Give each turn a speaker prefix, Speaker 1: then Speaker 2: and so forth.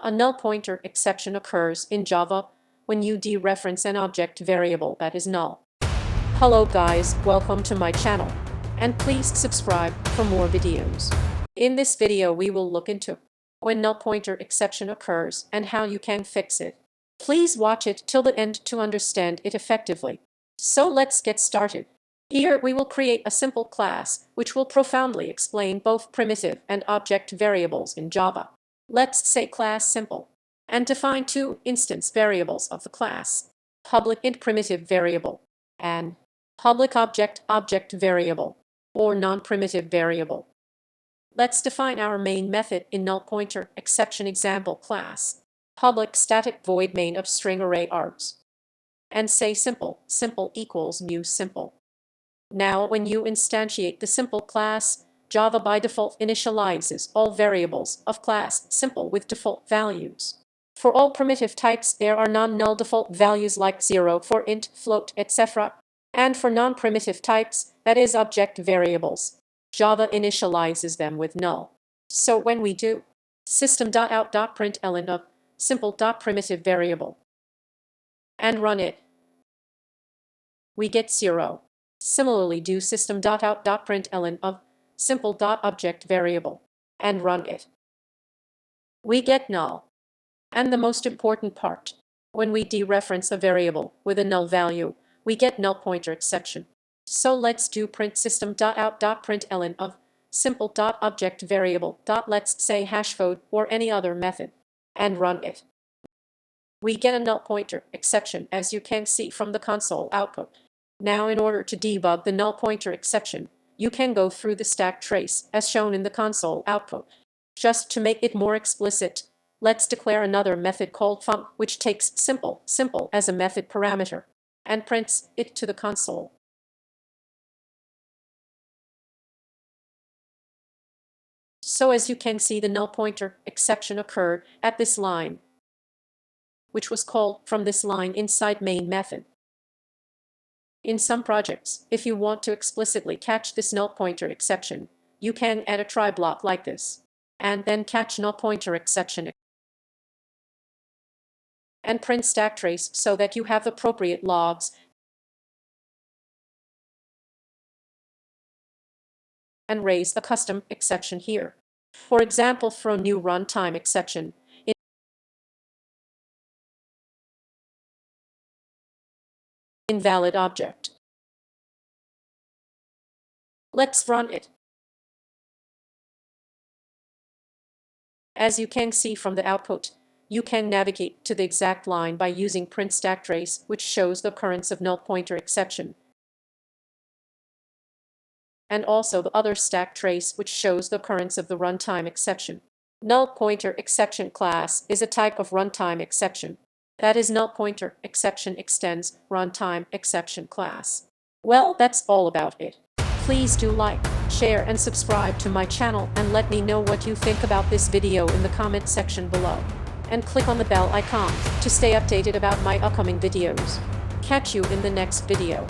Speaker 1: A null pointer exception occurs in Java when you dereference an object variable that is null. Hello guys, welcome to my channel, and please subscribe for more videos. In this video we will look into when null pointer exception occurs and how you can fix it. Please watch it till the end to understand it effectively. So let's get started. Here we will create a simple class which will profoundly explain both primitive and object variables in Java. Let's say class simple and define two instance variables of the class, public int primitive variable and public object variable or non-primitive variable. Let's define our main method in null pointer exception example class, public static void main of string array args, and say simple equals new simple. Now when you instantiate the simple class, Java by default initializes all variables of class simple with default values. For all primitive types, there are non-null default values like 0 for int, float, etc. And for non-primitive types, that is object variables, Java initializes them with null. So when we do system.out.println of simple.primitive variable and run it, we get 0. Similarly, do system.out.println of simple.object variable and run it, we get null. And the most important part, when we dereference a variable with a null value, we get null pointer exception. So let's do print system.out.println of simple.object variable. Let's say hashcode or any other method and run it. We get a null pointer exception, as you can see from the console output. Now in order to debug the null pointer exception, you can go through the stack trace as shown in the console output. Just to make it more explicit, let's declare another method called func, which takes simple as a method parameter and prints it to the console. So as you can see, the null pointer exception occurred at this line, which was called from this line inside main method. In some projects, if you want to explicitly catch this null pointer exception, you can add a try block like this, and then catch null pointer exception and print stack trace so that you have appropriate logs and raise a custom exception here. For example, throw new runtime exception invalid object. Let's run it. As you can see from the output, you can navigate to the exact line by using print stack trace, which shows the occurrence of null pointer exception, and also the other stack trace, which shows the occurrence of the runtime exception. Null pointer exception class is a type of runtime exception. That is, null pointer exception extends runtime exception class. Well, that's all about it. Please do like, share, and subscribe to my channel, and let me know what you think about this video in the comment section below. And click on the bell icon to stay updated about my upcoming videos. Catch you in the next video.